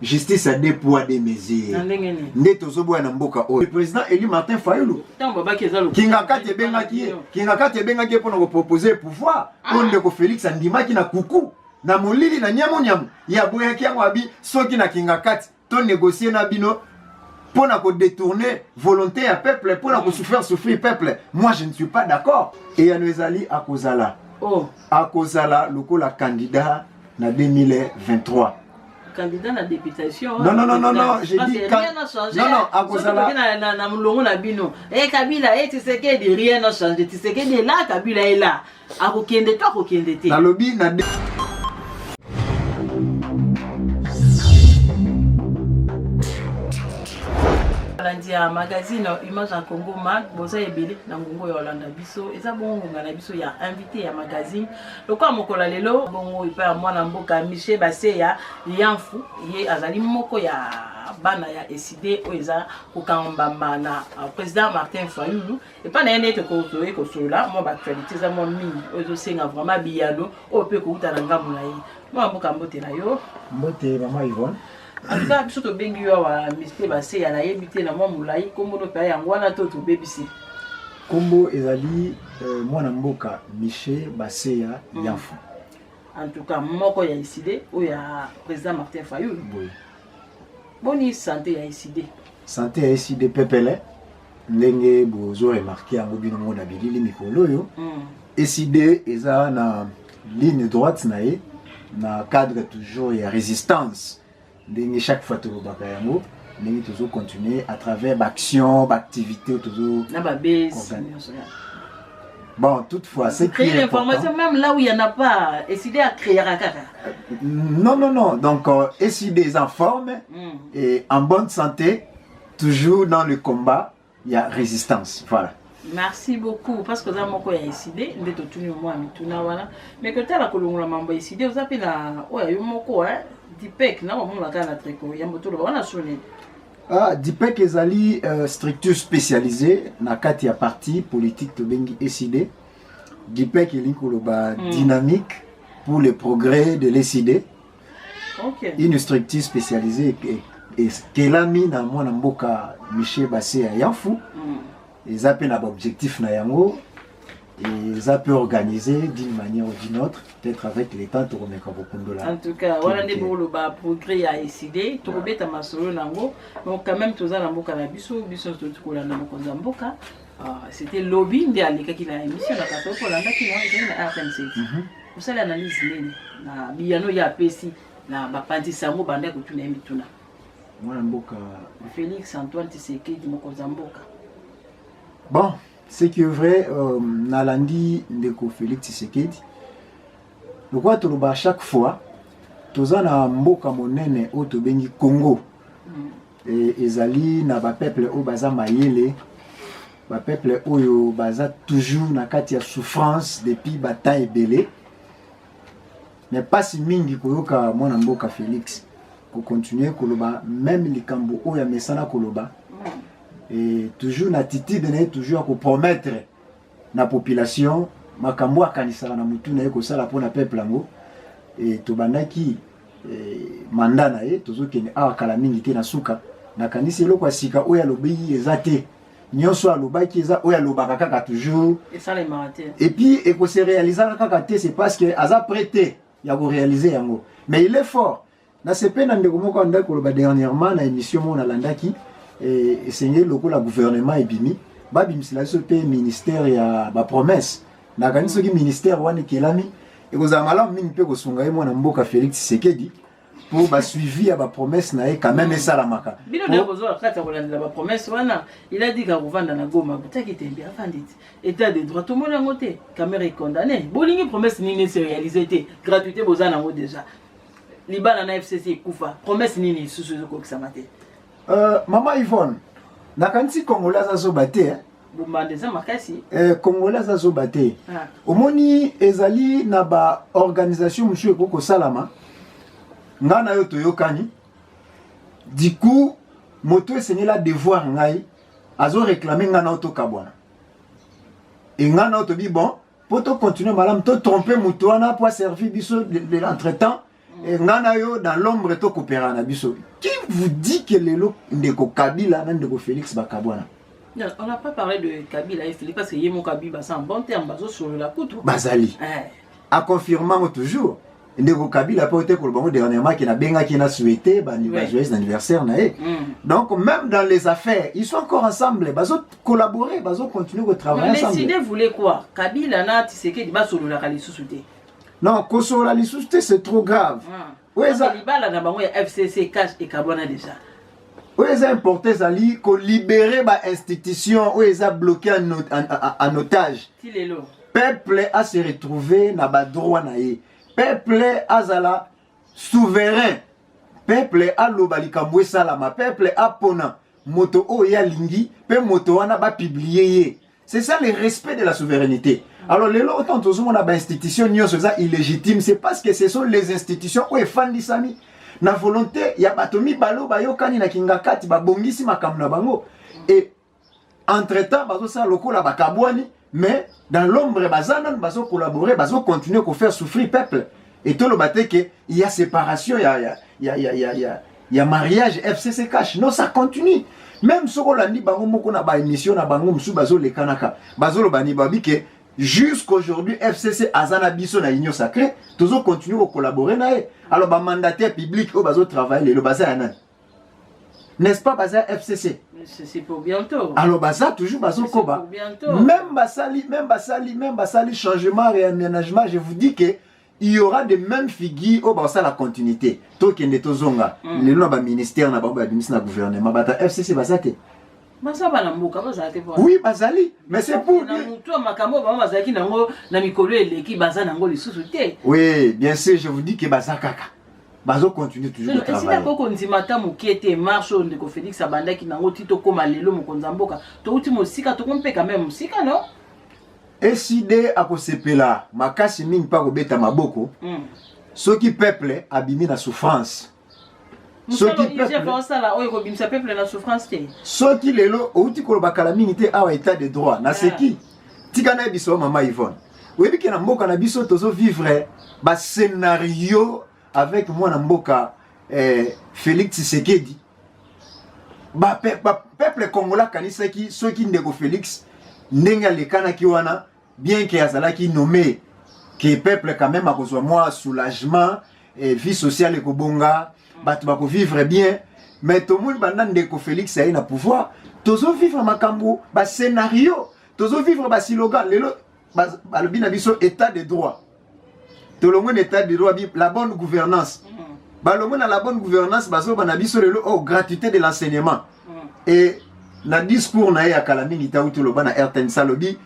Justice a des poids des mesures. Le président élu Martin Fayulu. Kinga kate benga pour proposer pouvoir. On Félix Andima qui na kuku. Na molili na nyamu nyamu. Ya boya ki abi soki na kinga kate. Ton négocier na bino pour détourner volonté à peuple pour souffrir peuple. Moi je ne suis pas d'accord. Et Yanouezali Akozala. Akozala lokola candidat na 2023. Candidat à la députation. Non, j'ai dit rien n'a changé. Non, à cause de la. Kabila, tu sais que rien n'a changé. Tu sais que là, Kabila est là. À Rokende, toi, Rokende. Dans le lobby, Landia magazine Image en Congo Mag boza ebele na ngongo ya Olanda biso eza bongo ngana biso ya invité ya magazine lokwa mokola lelo bongo ipa mwana mboka Michel Baseya Yanfu ye azali moko ya bana ya SID oeza kokamba na président Martin Fayulu et pas na ene ko zoe ko sola mo ba actualité za mo mingi ozo senga vraiment biyalo o pe ko utana ngamu na ye mo mboka mbote na yo mbote mama Yvonne. En tout cas, biso to bengi yo wa Michel Baseya na yebite na mwa mulai kombo no pa yango wana to to bebisi. Kombo ezali mwana mboka Michel Baseya Yanfu. En tout cas, moko ya SID o ya président Martin Fayulu. Oui. Boni santé ya SID. Santé ya SID pepele. Ndenge bozo remarqué yango bino mona bilili mikolo yo. SID eza na ligne droite na ye na cadre toujours ya résistance. Chaque fois que nous toujours continuer à travers l'action, l'activité, toujours. Bon, toutefois, c'est créer l'information même là où il n'y en a pas. SID à créer à Kaka. Non. Donc, SID est en forme et en bonne santé, toujours dans le combat, il y a résistance. Voilà. Merci beaucoup parce que là moko ya SID ndeto tuni mo amituna wana mais que tala kolongola mambo ya SID ozape na oya yo moko Dipek na mo la kana triko ya mboto lo wana soni Dipek ezali structure spécialisée na kati ya parti politique to bengi SID. Dipek elikoloba dynamique pour le progrès de l'SID. OK. Une structure spécialisée et kelami na mwana mboka Michel Baseya Yanfu. Ils ont un objectif na yango et ils ont pu organiser d'une manière ou d'une autre, peut-être avec les temps pour remettre beaucoup de dollars. En tout cas, voilà des beaux le progrès à SID, tout le bête à masolo nango, donc quand même tous à mboka na biso tout kola na mokonza mboka. C'était lobby de alika qui la émission la kato pour la qui na RTM7. Vous savez l'analyse na biyano ya pesi na bapanti sango banda ko tuna mituna. Mwana mboka Félix Antoine Tshisekedi mokonza mboka. Bon, ce qui est vrai, Nalandi Ndeko Félix Tshisekedi, le quoi tu à chaque fois, tu as un mboka monene au Tobengi Congo, et ezali na ba peuple au baza mayele, ba peuple au baza toujours na katia souffrance depuis bataille belé, mais pas si mingi koyoka mwana mboka Félix, pour continuer koloba même les kambo o ya mesana koloba. Et toujours l'attitude n'est toujours pour promettre la population makambo akanisala na mutu na yeko sala pour la peuple ngo et tobandaki mandat na ye toujours kene a kala mingi te na suka na kanisi eloko asika oya lobi ezate nyonso alobaki eza oya lobaka kaka toujours et ça les marathons et puis et ko se réaliser kaka te c'est parce que aza prêté ya ko réaliser yango mais il est fort na sepena ndeko moko ndako loba dernièrement na émission mona landaki et c'est le gouvernement et bimi babim c'est la ministère ya ba promesse na kanisa ki ministère wana kelami et ko za malam mingi pe ko sunga ye mwana mboka Félix Tshisekedi pour ba suivi ya ba promesse na quand même ça la maka bino de ko zo kata ko landela ba promesse wana il a dit ka kovanda na Goma butaki tembi afanditi état de droit tout le monde a ngoté caméra est condamné bolingi promesse nini se réaliser té gratuité bozana ngo déjà libana na FCC kufa promesse nini susu ko kisamate. Maman Yvonne, nakanti Congolais azo baté Congolais azo baté. Omoni ezali na ba organisation monsieur Koko Salama. Ngana yo toyokani. Du coup, moto esenye la devoir ngai azo réclamer ngana auto kabwana. Et ngana auto bi bon, pour to continuer madame to tromper moto wana pour servir biso de l'entretemps. ngana yo dans l'ombre to coopérer na biso. Qui vous dit que lelo ndeko Kabila na ndeko Félix Bakabwana? Non, on n'a pas parlé de Kabila et Félix parce que Yemo Kabila c'est un bon terme bazo sur la poutre. Bazali. A confirmant toujours ndeko Kabila pas été pour le bon dernièrement qui na benga qui na souhaité joyeux anniversaire na e. Donc même dans les affaires, ils sont encore ensemble, bazo collaborer, bazo continuer à travailler ensemble. Mais si vous voulez quoi? Kabila na Tshisekedi ba solo la kali sous-souté. Non, Kosola li sous-souté c'est trop grave. Ouais ça libala na bango ya FCC cash et Kabwana déjà. Oui, c'est important de libérer les institutions où ils ont bloqué en otage. Le peuple a se retrouvé dans le droit. Le peuple a la souverain. Le peuple a l'obalikamwe salama. Le peuple a pona. Moto o ya lingi. Pe moto wana ba publié. C'est ça le respect de la souveraineté. Alors, les autres, autant on a des institutions illégitimes. C'est parce que ce sont les institutions où ils font des amis. Na volonté ya batomi balo bayokani na kingakati babongisi makambo na bango et entre-temps bazo sa lokola bakabwani mais dans l'ombre bazana bazo collaborer bazo continuer à faire souffrir peuple et tout le baté que il y a séparation il y a mariage FCC cash non ça continue même ce qu'on a dit bango moko na ba émission na bango musu bazo le kanaka bazo lo bani babi que jusqu'aujourd'hui, FCC Azana Biso na Union Sacrée, toujours continuer à collaborer. Alors, le mandataire public, au bazo travail, le bazar anan. N'est-ce pas, bazar FCC? C'est pour bientôt. Alors, bazar toujours bazo koba. Même basali, changement, réaménagement, je vous dis que il y aura de mêmes figures au basa la continuité. Tout qui est zonga, le nom du ministère, na bamba administration, na gouvernement, bata FCC bazate. Oui, bazali, mais c'est pour oui, bien sûr, je vous dis que bazakaka. Bazo continue toujours de travailler. Et si dès à Kosepela, makasi mingi pa kobeta maboko, ceux qui peuple abîmi la souffrance. Ceux qui les lots, au titre de calamité à état de droit, na c'est qui? Tikana biso maman Yvonne. Oui, bien que na mboka na biso tozo vivre ba scénario avec moi na mboka Félix Tshisekedi. Ba peuple congolais kanisa ki ceux qui ndeko Félix ndenga le kana ki wana bien que azala ki nommé que peuple quand même a besoin moi soulagement et vie sociale et kobonga. Batu bako vivre bien, mais tout le monde banane de Félix a un pouvoir. Tozo vivre makambo, ba scénario, tozo vivre ba slogan, lelo ba le binabiso état de droit. Tout le monde état de droit, la bonne gouvernance. Ba le monde la bonne gouvernance, bazo banabiso lelo oh gratuité de l'enseignement. Et na discours na ya Kalamini Taouti lo bana RTN Salobi,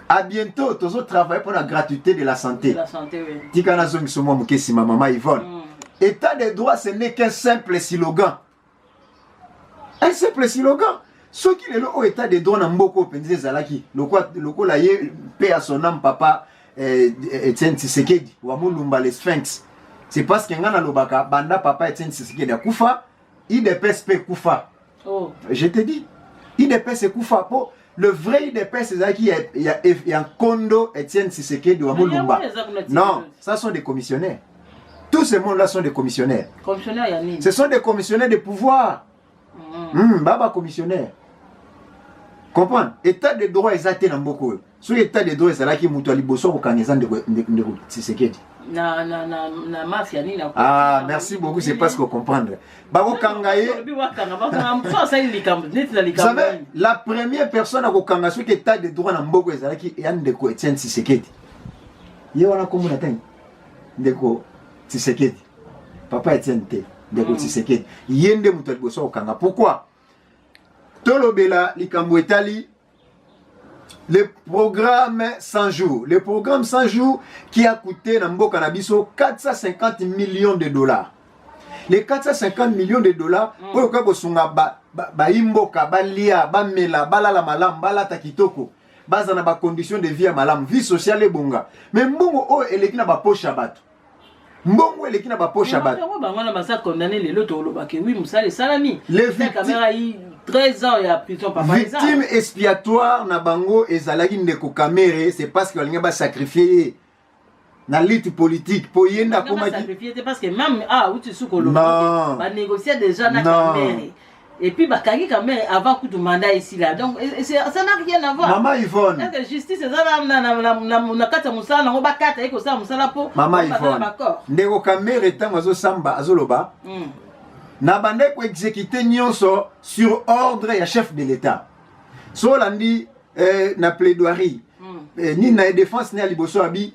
à bientôt tozo travailler pour la gratuité de la santé. La santé oui. Tikana zongi somo mukesi maman Yvonne. État de droit, ce n'est qu'un simple slogan. Un simple slogan. Ceux qui sont au état de droit, n'ont pensé Zalaki. Le quoi la paix à son âme, papa Etienne Tshisekedi, ou Amulumba les Sphinx. C'est parce qu'il y a un lobaka, banda papa Etienne Tshisekedi à Koufa, IDPS Koufa. Oh. Je te dis, IDPS Koufa. Le vrai IDPS, c'est Zalaki, il y a un condo Etienne Tshisekedi ou Amulumba. Non, ça sont des commissionnaires. Tous ces mondes-là sont des commissionnaires. Ce sont des commissionnaires de pouvoir. Baba commissionnaire. Comprends? État de droit exact dans beaucoup. Sur l'état de droit, c'est là qui moutoua liboso au Kanezan de Tshisekedi. Ah, merci beaucoup, c'est parce qu'on comprend. Vous savez, la première personne à Kokanga sur l'état de droit dans beaucoup, c'est là qui est un de Etienne Tshisekedi. Il y a un commun Ndeko Tshisekedi. Papa Etienne T. Ndeko Tshisekedi. Yende mutuali boso okanga. Pourquoi? Tolobela likambo etali le programme 100 jours. Le programme 100 jours qui a coûté na mboka na biso 450 millions de dollars. Les 450 millions de dollars, oyo ka bosunga ba imboka ba lia ba mela balala malam balata kitoko. Baza na ba conditions de vie malam, vie sociale et bonga. Mais mbongo o eleki na ba poche bato. Mbongo eleki na ba poche bato. Bangwana basa condamné les loto lobake oui musale salami. Les caméra 13 ans ya prison papa. Victime expiatoire na bango ezalaki ndeko kamere, c'est parce que balinga ba sacrifier. na lutte politique pour yenda comment komaki parce que même où tu sous Colombo ba négocier déjà na caméra et puis bakangi caméra avant coup de mandat ici là donc ça n'a rien à voir. Maman Yvonne la justice ça na kata musala na ba kata eko ça musala po Maman Yvonne ndeko caméra etango azo samba azoloba na bande ko exécuter nyonso sur ordre ya chef de l'état so landi na plaidoirie ni na défense ni liboso abi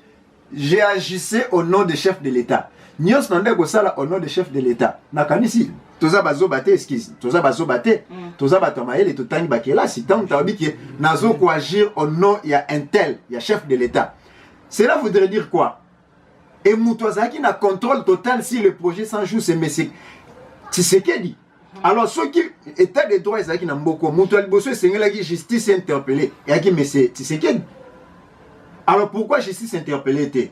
j'ai agissé au nom des chefs de l'état nyos nande ko sala au nom des chefs de l'état na kanisi toza bazo bate excuse toza bazo bate toza bato maele totangi bakela si tant tabi ki nazo ko agir au nom ya un tel ya chef de l'état. Cela voudrait dire quoi? Et Moutouazaki n'a contrôle total si le projet s'en joue c'est Messi Tshisekedi. Alors ceux qui état de droit ezaki na mboko Moutoual bosso sengela ki justice interpellé et aki Messi Tshisekedi. Alors pourquoi justice interpellée était?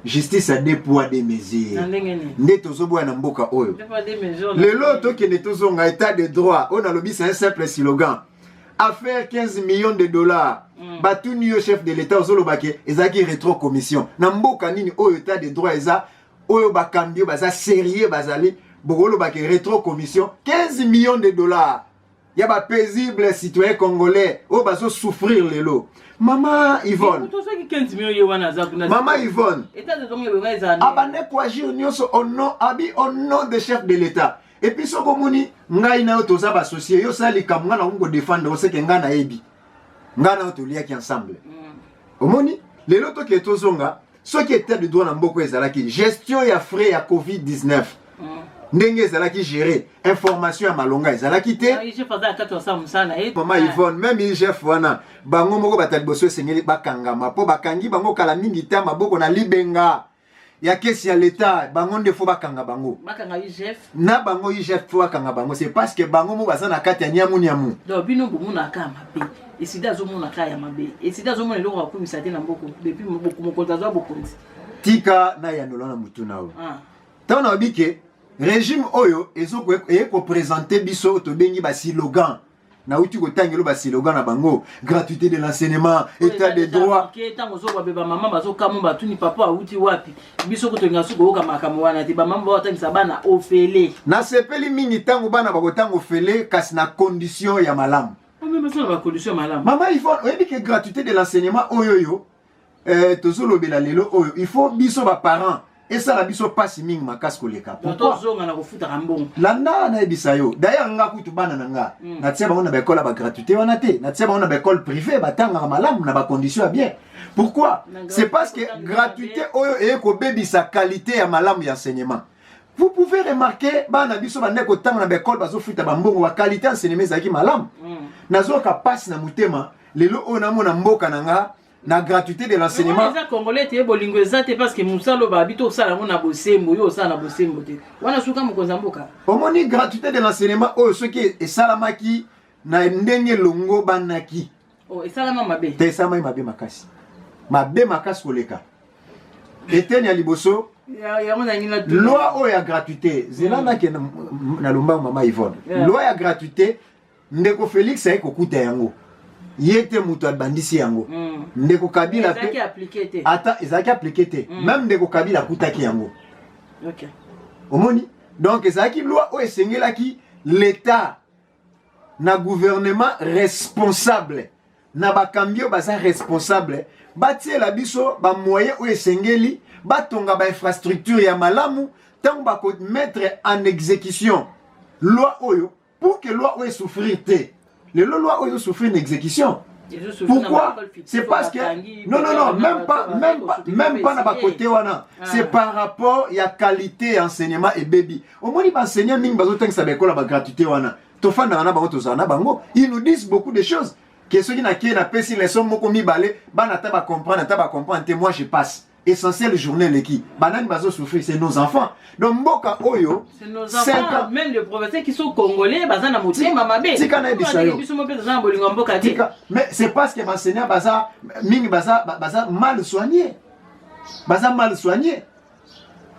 Justice a des poids des mesures. Netozobo na mboka oyo. Le loto qui netozonga état de droit, on a lobby c'est un simple slogan. Affaire 15 millions de dollars. Batuni yo chef de l'état ozolobake ezaki rétro commission. Na mboka nini oyo état de droit eza oyo bakambio baza sérieux bazali bogolobake rétro commission 15 millions de dollars. Il y a pas paisible citoyen congolais au bazo souffrir les lots. Maman Yvonne. Maman Yvonne. Abane pour agir au nom des chefs de l'État. Et puis ce komuni ngai na otoza ba associé yo sali kamanga na ngo défendre ce que ngana ebi. Ngana otolia ki ensemble. Omoni les loto qui etozonga ce qui était de droit na mboko ezalaki gestion ya frais ya Covid-19. Ndenge ezalaki gérer information ya malonga ezalaki te Maman Yvonne même IGF wana bango moko batali boso esengeli bakangama po bakangi bango kala mingi ta maboko na libenga ya kesi ya l'état bango ndefo bakanga bango na bango IGF fo bakanga bango c'est parce que bango mo baza na kati ya nyamu donc bino bomuna ka mabe esida zo mona ka ya mabe esida zo mona loko akumisa te na mboko depuis mboko mokonza zo bokonzi tika na ya nolona mutuna o tona obike régime oyo eko présenter biso to bengi ba slogan na uti ko tangelo ba slogan na bango gratuité de l'enseignement état de droit tango zo ba beba mama bazo kamo ba tuni papa uti wapi biso ko tonga suko ka makamo wana te ba mama ba tangisa bana ofele na sepeli mingi tango bana ba ko tango ofele kasi na condition ya malamu même ça ba condition malamu mama il faut oyebi que gratuité de l'enseignement oyo tozo lobela lelo oyo il faut biso ba parents. Et ça la biso passe mingi makasi koleka. Pourquoi zonga na kofuta kambongo. Landa na ebisa yo. D'ailleurs nga kutu bana nanga. Na tsia ba on a ba école ba gratuité wana te. Na tsia ba on a ba école privée ba tanga malamu na ba condition bien. Pourquoi? C'est parce que gratuité oyo e ko bebi sa qualité ya malamu ya enseignement. Vous pouvez remarquer bana biso ba ndeko tanga na ba école bazo futa ba mbongo wa qualité enseignement zaki malamu. Nazo ka passe na mutema lelo o na mona mboka nanga. Na gratuité de l'enseignement. Les Congolais te bolingo ezate parce que musalo ba bito sala ngona bosembo yo sala bosembo te. Wana suka mukonza mboka. Omoni gratuité de l'enseignement oyo soki esalamaki na ndenge longo banaki. Oh esalama mabe. Te esalama mabe makasi. Mabe makasi koleka. Eteni ya liboso. Ya mona ngina loi oyo ya gratuité. Zelana ke na lomba mama Yvonne. Loi ya gratuité ndeko Félix ay kokuta yango. Yete mutu abandisi yango ndeko Kabila pe ata ezaki appliqué te même ndeko Kabila kutaki yango OK omoni donc ezaki loi o esengelaki l'état na gouvernement responsable na bakambio baza responsable batiela biso ba moyen o esengeli batonga ba infrastructure ya malamu tant ba ko mettre en exécution loi oyo pour que loi o souffrir te. Les lois ont souffert une exécution. Pourquoi? C'est parce que non, même pas na côté wana. C'est par rapport à la qualité enseignement et baby. Au moins les enseignants ming bazo tang sa bekola ba gratuité wana. To fanda na bango to zana bango, ils nous disent beaucoup de choses. Que ceux qui na qui na pesi les sommes moko mi balé, bana ta ba comprendre, moi je passe. Essentiel journée l'équipe. Banane bazo souffrir, c'est nos enfants. Donc mboka oyo, c'est nos enfants, même les professeurs qui sont congolais, baza na motema mabe. Tika na bisayo. Mais c'est parce que l'enseignant baza ming baza mal soigné. Baza mal soigné.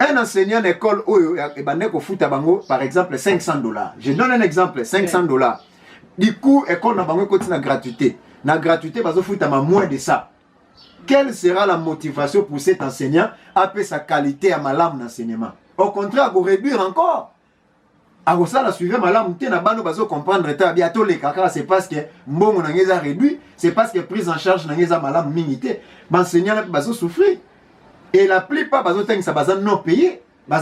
Un enseignant d'école oyo e bandeko futa bango par exemple $500. Je donne un exemple, $500. Du coup école na bango continue na gratuité. Na gratuité bazo futa ma moins de ça. quelle sera la motivation pour cet enseignant à payer sa qualité à malam d'enseignement? Au contraire, à réduire encore. À ça, la suivre malam, tu n'as pas comprendre, bientôt les caca, c'est parce que bon, on a réduit, c'est parce que prise en charge, on a malam minité. L'enseignant n'a souffrir. Et la plupart, ça va non payer. Ce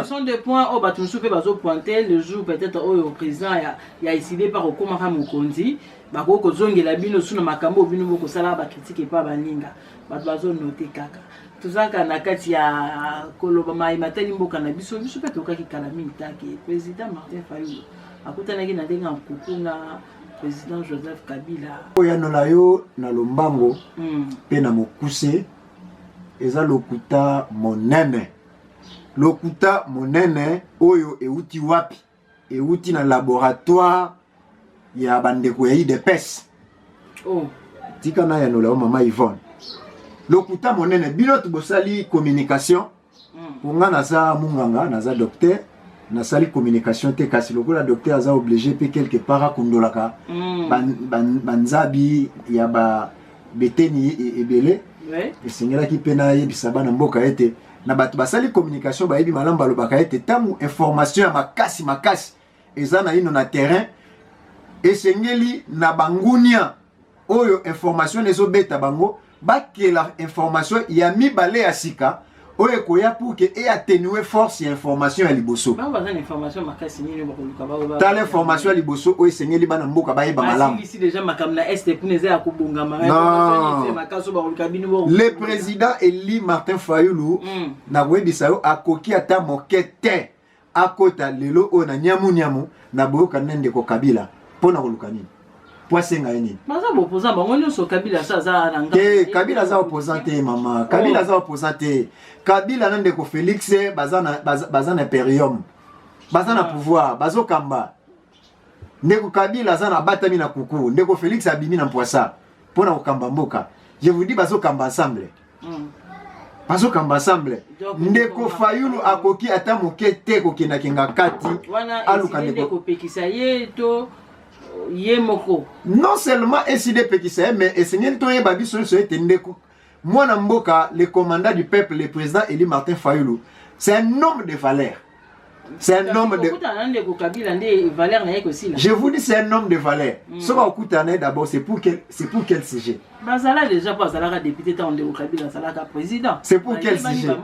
sont des points où tu peux pointer le jour peut-être où le président a décidé par comment faire mon conti. Bako zongi la bino suna makambo bino boko sala ba critique pas baninga. Ba bazo noter kaka. Tuzaka na kati ya koloba mai mateli mboka na biso biso pe tokaki kala mingi take président Martin Fayulu. Akutana ki na denga nkukuna président Joseph Kabila. Oya nolayo na lombango pe na mokuse eza lokuta monene. Lokuta monene oyo euti wapi? Euti na laboratoire ya bandeko ya IDPS. Oh. Tika na ya nolao mama Yvonne. Lokuta monene bino tubosali communication. Nga naza munganga, naza docteur, nasali communication te kasi lokola docteur aza obligé pe quelque part kundolaka. Banzabi ya ba beteni ebele. Ouais. Et sengela ki pena yebisa bana mboka ete na bato basali communication ba yebi malamba lobaka ete tamu information ya makasi eza na ino na terrain esengeli na bangunia oyo information ezo beta bango bakela information ya mibale ya sika oyo koya pour que et atténuer force ya information ya liboso ba bazana information makasi nini bakoluka ba tala information ya liboso oyo esengeli bana mboka bayeba malamu ici déjà makamna est pour neza ya kubunga le président Eli Martin Fayulu na webisa yo akoki ata mokete akota lelo o na nyamu na boyoka nende ko Kabila pona koluka nini poisenga nini maza opposant bango nyonso Kabila sa za na ngamba Kabila za opposant te mama Kabila za opposant te Kabila nende ko Félix bazana imperium bazana pouvoir bazokamba ndeko Kabila za na batami na kuku ndeko Félix abimi na mpoisa pona kokamba mboka je vous dis bazokamba ensemble bazokamba ensemble ndeko Fayulu akoki ata mokete kokenda kenga kati aluka ndeko pekisa yeto yemoko non seulement SID pekisa mais esengeli to yeba biso so etendeko mwana mboka le commandant du peuple le président Eli Martin Fayulu c'est un homme de valeur. C'est un homme de je vous dis c'est un homme de valeur. Ce qu'on écoute d'abord c'est pour quel sujet? Bazala déjà pas Bazala député tant de Kabila Salaka président. C'est pour quel sujet?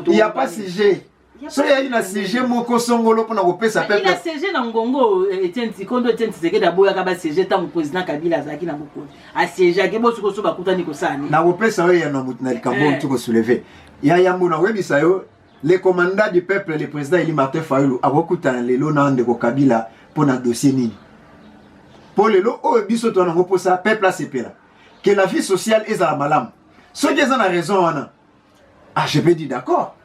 Il n'y a pas sujet. So il y a une sujet moko songolo pour na kopesa peuple. Il a sujet na ngongo Etienne Tikondo Etienne Tshisekedi d'abord ya ba sujet tant président Kabila Zaki na boko. A sujet ke bosuko so bakuta ni kosani. Na kopesa yo ya no mutina likambo tuko soulever. Ya yambo na webisa yo le commandant du peuple, le président Eli Martin Fayulu, a beaucoup de lelo na ndeko Kabila pour un dossier nini. Pour lelo, oh biso to na pour ça peuple a sepela. Que la vie sociale est à la malam. Ceux qui ont raison, je peux dire d'accord.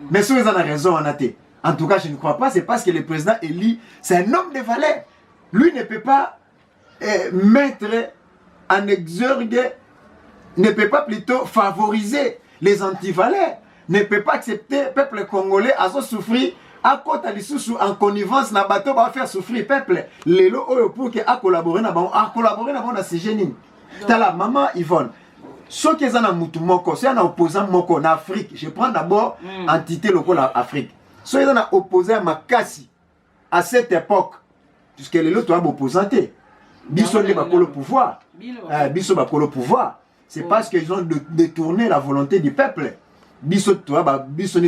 Mais ceux qui ont raison, en tout cas, je ne crois pas. C'est parce que le président Eli, c'est un homme de valeur. Lui ne peut pas mettre en exergue, ne peut pas plutôt favoriser les antivaleurs. Ne peut pas accepter le peuple congolais à souffrir à côté de en connivence na bateau va faire souffrir peuple les lots pour que à collaborer na sujet nini tala maman Yvonne ce qui est na mutu moko c'est un opposant moko en Afrique je prends d'abord entité locale Afrique ce qui est na opposant makasi à cette époque puisque les lots doivent opposanter biso ne bakolo pouvoir biso bakolo pouvoir c'est parce qu'ils ont détourné la volonté du peuple. Bissoni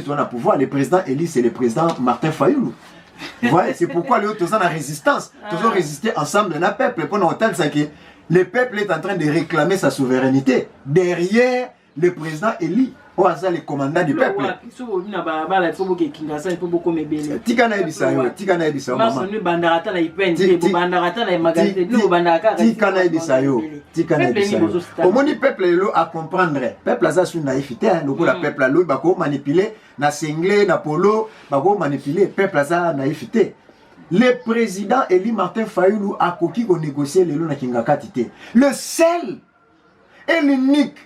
toa na pouvoir, le président Eli c'est le président Martin Fayulu. Voilà, c'est pourquoi les autres ont la résistance, ils ont résisté ensemble dans le peuple pendant autant que le peuple est en train de réclamer sa souveraineté derrière le président Eli. Oh, ça le commandant du peuple. Tikana ebisayo, tikana ebisayo mama. Tikana ebisayo, tikana ebisayo. Omoni peuple lo à comprendre. Peuple a sa naïveté, donc la peuple lo bako manipuler na singlé na polo, bako manipuler peuple a sa naïveté. Le président Eli Martin Fayulu a koki ko négocier le lo na kingakati te. Le seul et l'unique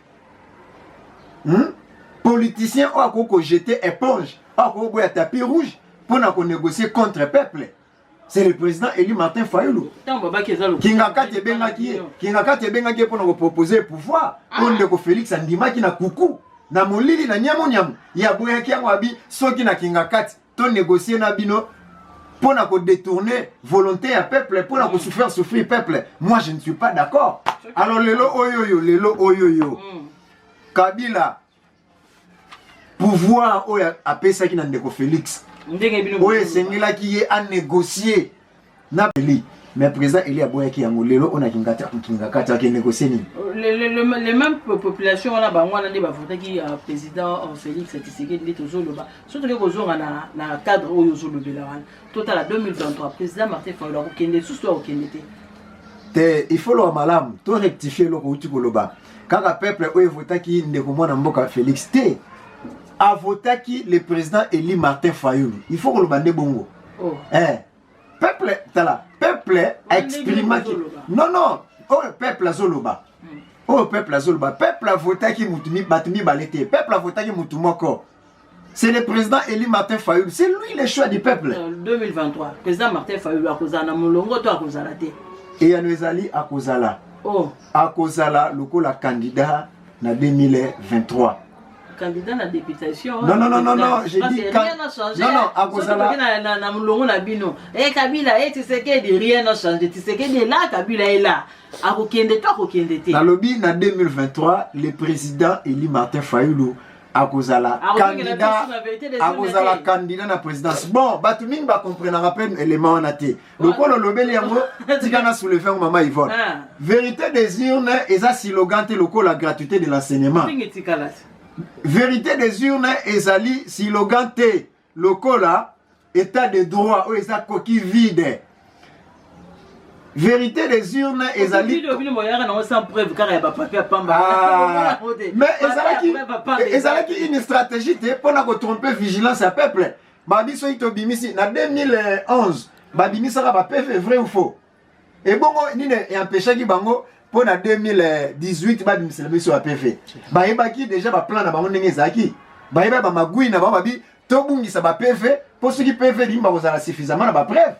politicien a jeté éponge, a tapis rouge pour négocier contre le peuple. c'est le président élu Martin Fayulu. Kingakati bengaki pour nous proposer pouvoir. On de Félix Andimaki na kuku na molili na nyamo ya boyaki yango abi soki na Kingakati to négocier na bino pour nous détourner volonté à peuple pour nous souffrir peuple. Moi je ne suis pas d'accord. Alors lelo oyoyo Kabila pouvoir oya apesa ki na ndeko Félix oye sengela ki a négocier na peli mais président Eli aboyaki yango lelo on a Kingakati ki négocier ni les mêmes populations on a ba ngwana nde ba voter ki président Félix Tshisekedi ndi tozoloba surtout que kozonga na cadre oyo zolobela wana total 2023 président Martin Fayulu akokende susu akokende te il faut le malamu to rectifier le ko koloba kaka peuple oyo votaki ndeko mwana mboka Félix te a votaki le président Eli Martin Fayulu. Il faut que le bande bongo. Peuple, peuple exprime. Non. Oh, peuple azoloba. Peuple azoloba. Peuple a voté qui mutumi batumi balete. Peuple a voté qui mutumoko. C'est le président Eli Martin Fayulu. C'est lui le choix du peuple. 2023. Président Martin Fayulu a causé na mulongo to a causé la te. Et Anouezali a causé la. A causé la lokola candidat na 2023. Candidat à députation. Non, j'ai dit rien n'a changé. Non, à cause de na mulongo na bino. Kabila Tshisekedi rien n'a changé. Tshisekedi est là, Kabila est là. Akokende to akokende te. Na lobby na 2023, le président Eli Martin Fayulu a cause la candidat na présidence. Bon, batumi ba comprendre rappel élément on a té. Donc on lobeli yango tikana soulever maman Yvonne. Vérité des urnes et ça slogan te loko la gratuité de l'enseignement. Vérité des urnes ezali slogan te lokola état de droit ou eza coquille vide. Vérité des urnes ezali mais ezalaki une stratégie te pour na tromper vigilance à peuple. Babiso itobimisi na 2011 babimisaka ba PV vrai ou faux. Et bongo nine et empêchaki bango pour na 2018 babimisela biso ba PV. Bayebaki déjà ba plan na bango ndenge ezaki. Bayeba ba magui na bango babi tobungisa ba PV pour ceux qui PV limba kozala suffisamment na ba preuve.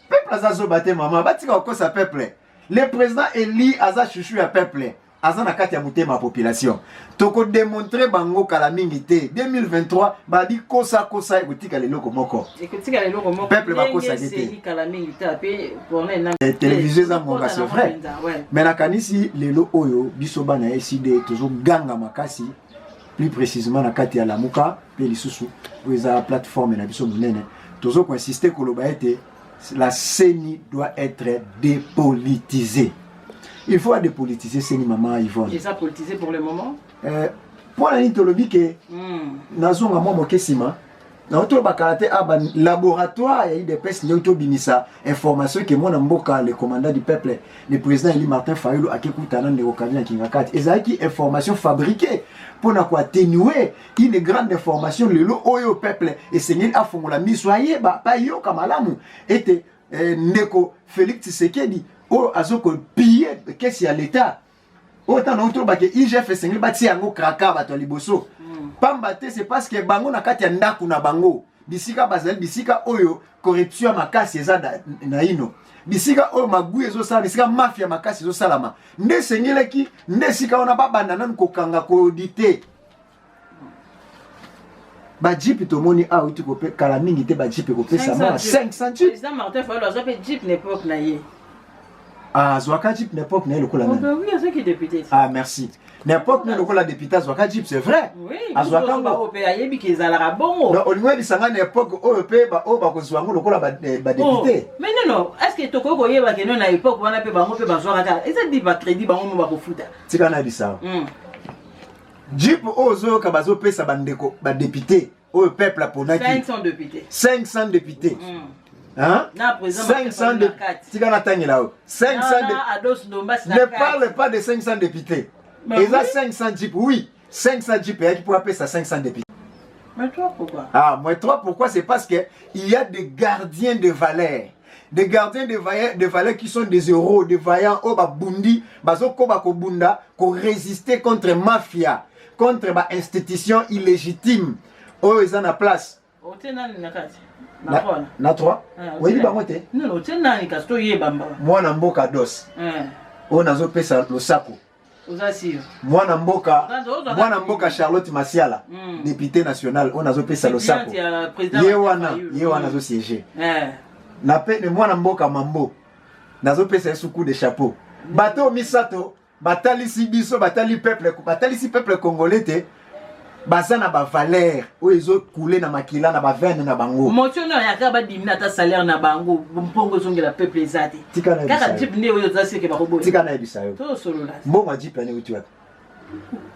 Peuple azazo bate maman batika okosa peuple. Le président Eli aza chouchou ya peuple. Aza na kati ya mutema population. Toko démontrer bango kala mingi te. 2023 badi kosa ekutika leloko moko. Ekutika leloko moko. Peuple ba kosa gete. Kala mingi te pe pour na télévision za monga c'est vrai. Mais na kanisi lelo oyo biso bana SID toujours ganga makasi. Plus précisément na kati ya lamuka pe lisusu oza plateforme na biso munene. Toujours ko insister ko loba ete la CENI doit être dépolitisée. Il faut dépolitiser CENI, maman Yvonne. Et ça politisé pour le moment? Pour la nitolobi que nazo maman mokesima na auto bakalate aba laboratoire ya IDPS nyoto bimisa information que mon mboka le commandant du peuple le président Eli Martin Fayulu akekutana ndeko kabina Kingakati ezaki information fabriquée pour na ko atténuer une grande information lelo oyo peuple et seigneur afongola miswaye ba yo kamalamu était ndeko Félix Tshisekedi o azoko piller qu'est-ce ya l'état autant auto ba que IGF seigneur bati yango kraka bato liboso pambate c'est parce que bango na kati ya ndaku na bango bisika bazali bisika oyo corruption makasi eza na ino bisika oyo magu ezo sala bisika mafia makasi ezo salama nde sengeleki nde sika ona babanda nanu kokanga ko auditer ba jeep to moni a uti ko pe kala mingi te ba jeep ko pesa ma 500 jeep président Martin Fayulu a fait jeep n'époque na ye Zwaka Jeep n'époque n'est le coup la même. Oui, c'est qui député. Ah merci. N'époque n'est le coup la député Zwaka Jeep, c'est vrai. Oui. Zwaka européen yebi ki zalara bongo. Non, au niveau du sanga n'époque européen ba o ba ko zwango le coup la ba député. Mais non, est-ce que toko ko yeba ke non na époque wana pe bango pe ba Zwaka. Est-ce dit ba crédit bango mo ba ko futa. Tika na di ça. Jeep ozo ka bazo pesa bandeko ba député. Au peuple ponaki 500 députés. 500 députés. Hein? 500 députés. Ne parle pas de 500 députés. Et là, 500 jeeps, oui. 500 jeeps, qui pourra payer ça 500 députés. Mais toi, pourquoi? Ah, moi, toi, pourquoi? C'est parce qu'il y a des gardiens de valeur. Des gardiens de valeur qui sont des héros, des vaillants, oh, bah, bundi, bah, zoko, bah, ko bunda, ko résister contre mafia, contre, bah, institution illégitime. Oh, ils en a place. na 3 oui bango te non tu nani kasto yebamba mwana mboka dos o nazo pesa losako ozasi mwana mboka Charlotte Masiala député national on nazo pesa losako ye wana zo siéger na pe ne mwana mboka mambo nazo pesa suku de chapeau bato misato batalisi biso batali peuple congolais te basana ba valeur o ezo couler na makila na ba veine na bango motiono yaka ba dimina ta salaire na bango mpongo zongela peuple ezate kaka jip ne oyo zaseke ba robo tika na bisayo to solo la mbongo jip ne uti wapi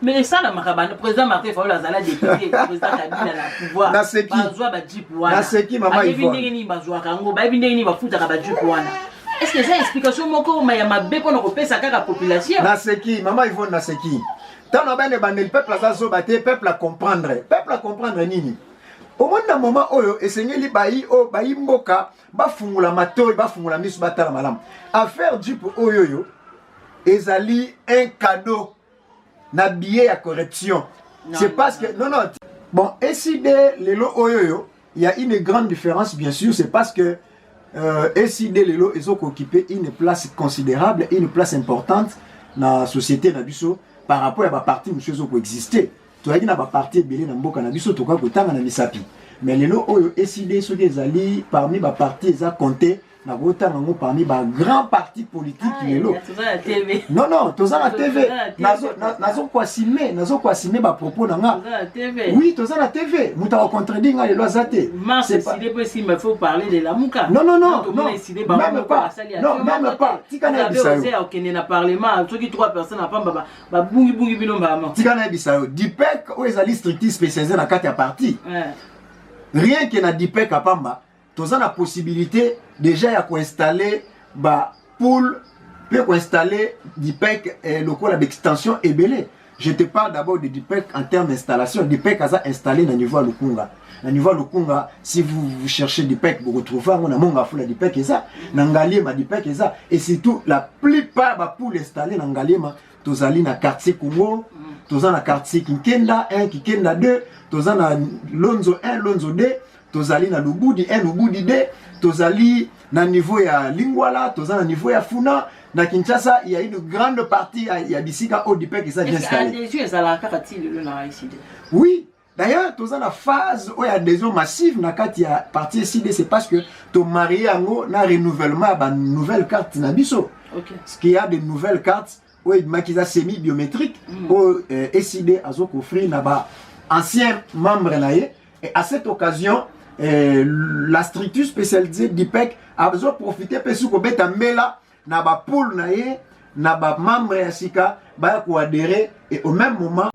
mais ça la makabane président Martin Fayulu azala député président Kabila na pouvoir bazwa ba jip wana na seki mama Yvonne ndenge ni bazwa kango ba ndenge ni bafuta ka ba jip wana est-ce que ça explication moko ma ya mabe pona ko pesa kaka population na seki mama Yvonne na seki tant bane bandel peuple azazo baté peuple à comprendre nini au moins na moment oyo esengeli bayi o bayi mboka bafungula matoyi bafungula misu batala malam affaire du oyo ezali un cadeau na billet ya corruption c'est parce que non bon SID lelo oyo il y a une grande différence bien sûr c'est parce que SID lelo ils ont occupé une place considérable une place importante dans la société na biso par rapport à la partie monsieur zo exister to yaki na ba partie belé na mboka na biso to ka kotanga na misapi mais lelo oyo SID so des ali parmi ba partie za compter na botanga ngo parmi ba grand parti politique lelo non toza na TV nazo kwa simer ba propos na nga oui toza na TV muta wa contredire nga lelo azate c'est pas si possible mais faut parler de la muka non même pas tika na bisayo OK na parlement soki 3 personnes na pamba ba bungi bino mama tika na bisayo dipek o ezali stricti spécialisé na kati ya parti rien que na dipek apamba toza na possibilité déjà ya installer ba pool peut installer dipek local d'extension ebelé. Je te parle d'abord de dipek en termes d'installation. Dipek a installé na niveau Lukunga. Na niveau Lukunga, si vous cherchez dipek, vous retrouvez on a monga fula dipek eza, na ngaliema dipek eza et surtout la plupart ba pool installé na ngaliema tozali na quartier Congo, toza na quartier Kinkenda 1, Kinkenda 2, toza na Lonzo 1, Lonzo 2. Tozali na Lubudi 1, Lubudi 2, tozali na niveau ya Lingwala, tozali na niveau ya Funa, na Kinshasa, il y a une grande partie ya Bisika au Dipek qui s'est installé. Oui, d'ailleurs, tozali na phase où il y a adhésion massive na kati ya partie SID, c'est parce que to marié ango na renouvellement ba nouvelle carte na biso. OK. Ce qui y a de nouvelles cartes où il maquisa semi biométrique au SID azo offrir na ba ancien membre naie et à cette occasion la structure spécialisée d'IPEC a besoin de profiter pour que beta mela na ba pool na ye na ba membre ya sika ba ko adhérer et au même moment